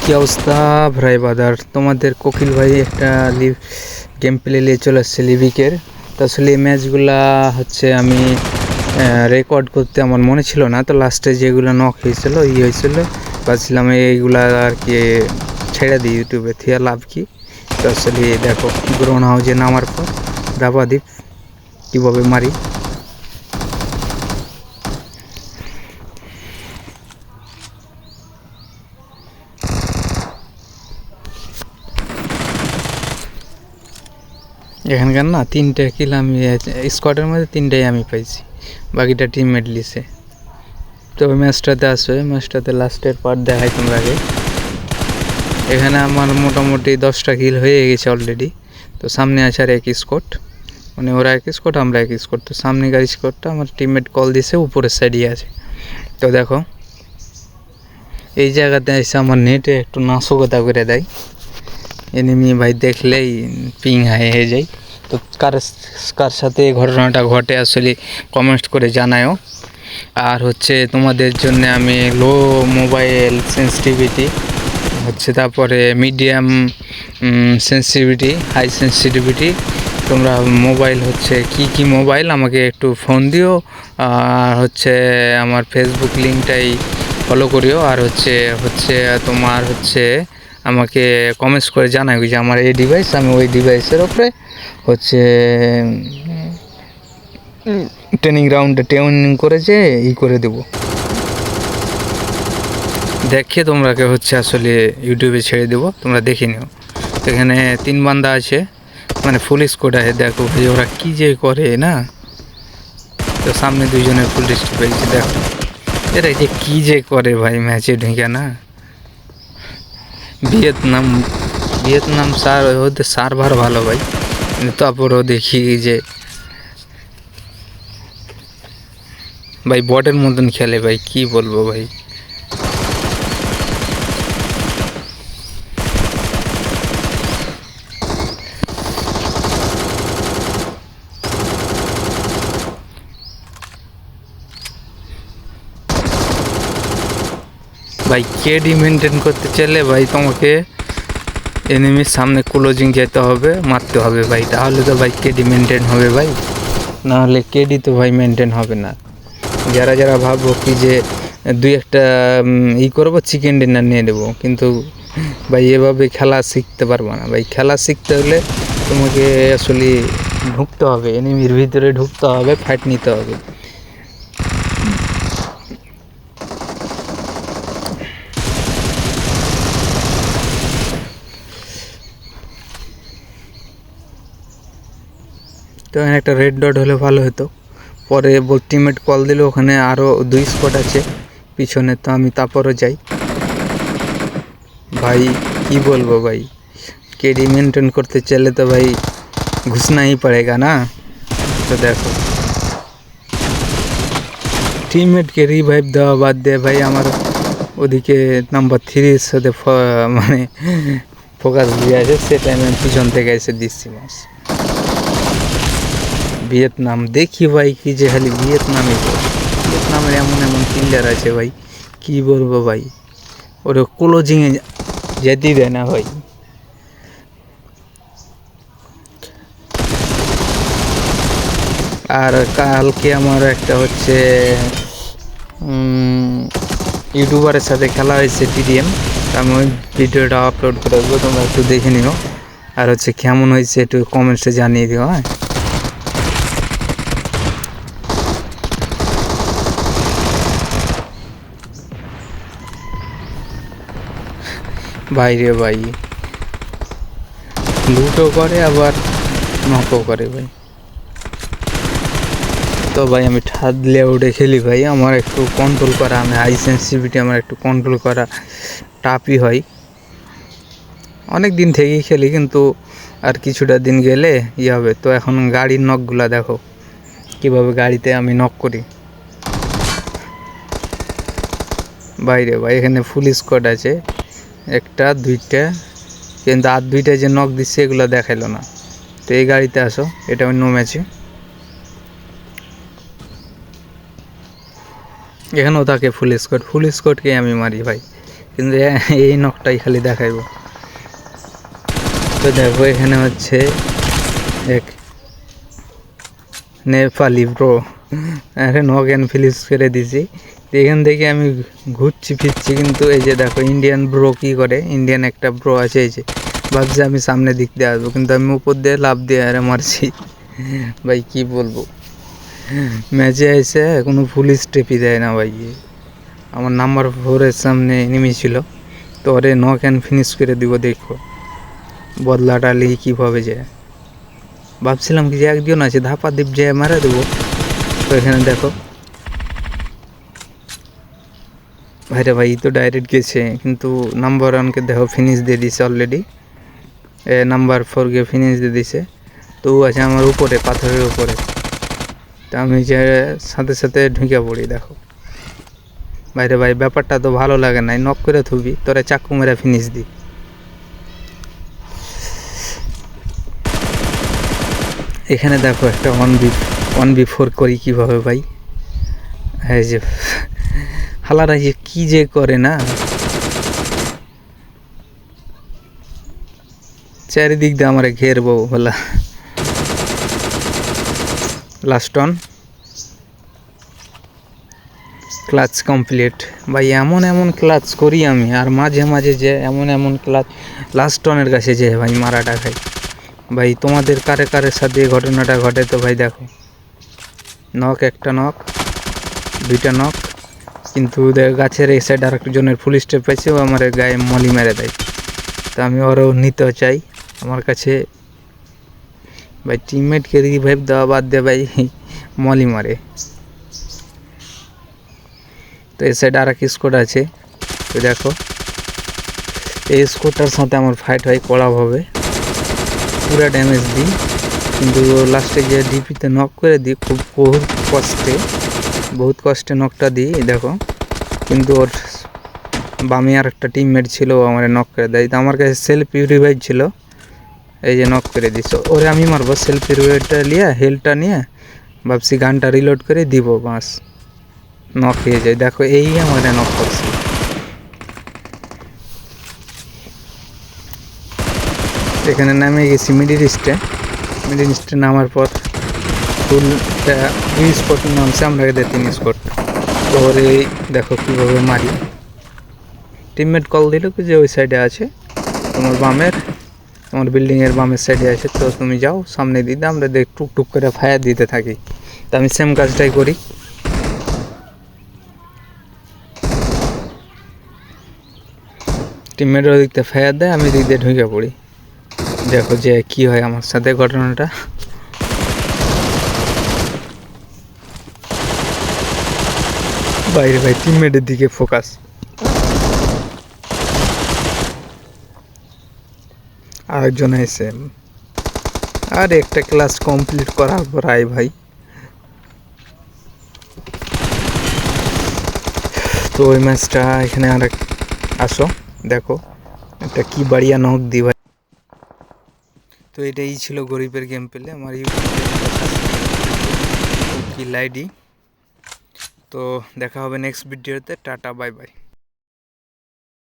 কি অবস্থা ভাই বাদার, তোমাদের কোকিল ভাই একটা গেম প্লে নিয়ে চলে আসছে লিভিকের। তো আসলে এই ম্যাচগুলা হচ্ছে আমি রেকর্ড করতে আমার মনে ছিল না, তো লাস্টে যেগুলো নক হয়েছিল হয়েছিল ভাবছিলাম এইগুলা আর কি ছেড়ে দিই ইউটিউবে থেকে লাভ কি। তো আসলে দেখো গ্রোন হাউজে নামার পর দাবাদ্বীপ কীভাবে মারি। এখানকার না 3টে কিল আমি স্কোয়াডের মধ্যে 3টাই আমি পাইছি, বাকিটা টিমমেট লিসে। তো ওই ম্যাচটাতে আসবে, ম্যাচটাতে লাস্টের পার্ট দেখাই তোমরাকে। এখানে আমার মোটামুটি 10টা কিল হয়ে গেছে অলরেডি। তো সামনে আছে আর এক স্কোয়াড, মানে ওরা এক স্কোয়াড আমরা এক স্কোয়াড। তো সামনেকার স্কোয়াডটা আমার টিমমেট কল দিছে, উপরের সাইডে আছে। তো দেখো এই জায়গাতে এসে আমার নেটে একটু নাশকতা করে দেয়, এনিমি ভাই দেখলেই পিং হাই হয়ে যায়। তো কার সাথে এই ঘটনাটা ঘটে আসলে কমেন্ট করে জানায়ও। আর হচ্ছে তোমাদের জন্য আমি লো মোবাইল সেন্সিটিভিটি হচ্ছে, তারপরে মিডিয়াম সেন্সিটিভিটি, হাই সেন্সিটিভিটি, তোমরা মোবাইল হচ্ছে কি মোবাইল আমাকে একটু ফোন দিও। আর হচ্ছে আমার ফেসবুক লিঙ্কটাই ফলো করিও। আর হচ্ছে তোমার হচ্ছে আমাকে কমেন্টস করে জানাই যে আমার এই ডিভাইস, আমি ওই ডিভাইসের ওপরে হচ্ছে ট্রেনিং গ্রাউন্ডে ট্রেনিং করে যে করে দেবো। দেখে তোমরাকে হচ্ছে আসলে ইউটিউবে ছেড়ে দেবো, তোমরা দেখে নিও। এখানে 3 বান্দা আছে, মানে ফুল স্কোয়াড আছে। দেখো ভাই ওরা কী যে করে না। তো সামনে 2জনের ফুল রিস্ট পেয়েছে, দেখো এরা যে কী যে করে ভাই ম্যাচে ঢুকে না। ভিয়েতনাম ওদের সার্ভার ভালো ভাই, কিন্তু তারপরেও দেখি যে ভাই বটের মতন খেলে ভাই, কি বলবো ভাই। ভাই কেডি মেনটেন করতে চাইলে ভাই তোমাকে এনিমির সামনে ক্লোজিং যেতে হবে, মারতে হবে ভাই, তাহলে তো ভাই কেডি মেনটেন হবে ভাই, না হলে কেডি তো ভাই মেনটেন হবে না। যারা ভাববো কি যে 2-1টা করবো, চিকেন ডিনার নিয়ে দেবো, কিন্তু ভাই এভাবে খেলা শিখতে পারবো না ভাই। খেলা শিখতে হলে তোমাকে আসলে ঢুকতে হবে, এনিমির ভিতরে ঢুকতে হবে, ফাইট নিতে হবে। তো এখানে একটা রেড ডট হলে ভালো হতো। পরে টিমমেট কল দিল, ওখানে আরও 2 স্কোয়াড আছে পিছনে, তো আমি তারপরও যাই। ভাই কি বলবো ভাই, কেডি মেনটেন করতে চাইলে তো ভাই ঘুষনা ही पड़ेगा না। তো দেখো টিমমেটকে রিভাইভ দেওয়া বাদ দিয়ে ভাই আমার ওদিকে নাম্বার 3-এর সাথে মানে ফোকাস দিয়ে আছে, সে টাইমে আমি পিছন থেকে এসে দিচ্ছি মাস। ভিয়েতনাম দেখি ভাই কি যে খালি ভিয়েতনামের এমন প্লেয়ার আছে ভাই, কি বলবো ভাই, ওরা ক্লোজিংয়ে যেতেই দেয় না ভাই। আর কালকে আমার একটা হচ্ছে ইউটিউবারের সাথে খেলা হয়েছে টিডিএম, আমি ওই ভিডিওটা আপলোড করে দেবো, তোমরা একটু দেখে নিও। আর হচ্ছে কেমন হয়েছে একটু কমেন্টসে জানিয়ে দিও। হ্যাঁ ভাই রে ভাই, লুটও করে আবার নকও করে ভাই। তো ভাই আমি ছাদ লেআউটে খেলি ভাই, আমার একটু কন্ট্রোল করা, আমি হাই সেন্সিটিভিটি আমার একটু কন্ট্রোল করা টাফই হয়। অনেক দিন থেকেই খেলি, কিন্তু আর কিছুটা দিন গেলে হবে। তো এখন গাড়ির নকগুলা দেখো কীভাবে গাড়িতে আমি নক করি। বাইরে ভাই এখানে ফুল স্কোয়াড আছে, 1টা 2টা, কিন্তু আর 2টা যে নক দিচ্ছে এগুলো দেখাইলো না। তো এই গাড়িতে আসো, এটা অন্য ম্যাচে। এখানেও থাকে ফুল স্কোয়াডকে আমি মারি ভাই, কিন্তু এই নকটাই খালি দেখাইব। তো দেখো এখানে হচ্ছে এক নেপালি ব্রো, আরে নক অ্যান্ড ফিনিশ করে দিছি। এখান থেকে আমি ঘুরছি ফিরছি, কিন্তু এই যে দেখো ইন্ডিয়ান ব্রো কী করে, ইন্ডিয়ান একটা ব্রো আছে, এই যে ভাবছি আমি সামনে দিক দিয়ে আসবো, কিন্তু আমি উপর দিয়ে লাফ দিয়ে আরে মারছি। ভাই কি বলবো, ম্যাচে এসে কোনো ফুল স্টেপই দেয় না ভাই। আমার নাম্বার 4-এর সামনে এনিমি ছিল, তো ওরে নক অ্যান্ড ফিনিশ করে দিব। দেখো বদলাটা লিয়ে কীভাবে যায়, ভাবছিলাম কি যে একজন আছে ধাপা দ্বীপ যে মারা দেবো, তো এখানে দেখো ভাইরে ভাই তো ডাইরেক্ট গেছে, কিন্তু নাম্বার 1কে দেখো ফিনিশ দিয়ে দিছে অলরেডি, নাম্বার 4কে ফিনিশ দিয়ে দিছে। তো আছে আমার উপরে পাথরের উপরে, তা আমি যে সাথে সাথে ঢুকে পড়ি। দেখো ভাইরে ভাই ব্যাপারটা তো ভালো লাগে নাই, নক করে থুবি তোরা চাকু মেরে ফিনিশ দি। এখানে দেখো একটা 1v4 করি কীভাবে ভাই, এই যে হালারা যে কী যে করে না, চারিদিক দিয়ে আমার ঘেরবো বলা। লাস্ট অন ক্লাচ কমপ্লিট ভাই, এমন ক্লাচ করি আমি, আর মাঝে মাঝে যে এমন ক্লাচ লাস্ট অনের কাছে যে ভাই মারাটা খাই। ভাই তোমাদের কারে সাথে এই ঘটনাটা ঘটে, তো ভাই দেখো নক, একটা নক, দুইটা নক, কিন্তু গাছের এই সাইড আরেকজনের ফুল স্টেপ পাইছে, ও আমার গায়ে মলি মেরে দেয়। তো আমি ওরও নিতে চাই, আমার কাছে ভাই টিমমেটকে রিভাইভ দেওয়া বাদ দিয়ে ভাই মলি মারে। তো এই সাইড আর এক স্কোয়াড আছে, তো দেখো এই স্কোয়াডটার সাথে আমার ফাইট হয় কড়াভাবে, পুরা ড্যামেজ দিই, কিন্তু লাস্টে গিয়ে ডিপিতে নক করে দিই, খুব বহুত কষ্টে নকটা দিই। দেখো কিন্তু ওর বামে আর একটা টিমমেট ছিল, ও আমার নক করে দেয়। তো আমার কাছে সেলফ রিভাইভ ছিল, এই যে নক করে দিস, ওরে আমি মারবো সেলফ রিভাইভটা নিয়ে, হেলটা নিয়ে ভাবছি গানটা রিলোড করে দিব, বাস নক হয়ে যায়। দেখো এই আমার নক করছে। এখানে নামে গেছি মিডিল ইস্টে নামার পর ফুলটা 2 স্পট নামছে, আমরা এদের 3 স্পট। তো ওরে দেখো কীভাবে মারি, টিমমেট কল দিল যে ওই সাইডে আছে, তোমার বিল্ডিংয়ের বামের সাইডে আছে, তো তুমি যাও সামনে দিতে, আমরা দেখ টুকটুক করে ফায়ার দিতে থাকি। তো আমি সেম কাজটাই করি, টিমমেটও দিকতে ফায়ার দেয়, আমি দিক দিয়ে ঢুকে পড়ি। দেখো যে কি হয় আমার সাথে ঘটনাটা। বাইরে ভাই টিমমেটের দিকে ফোকাস, আরেকজন এসে আর একটা ক্লাস কমপ্লিট করার পর আয় ভাই। তো ওই ম্যাচটা এখানে আর আসো দেখো একটা কি বাড়িয়া নক দি ভাই। তো এটাই ছিল গরিবের গেম প্লে, আমার ইউটিউব কি লাইডি। তো দেখা হবে নেক্সট ভিডিওতে, টাটা বাই বাই।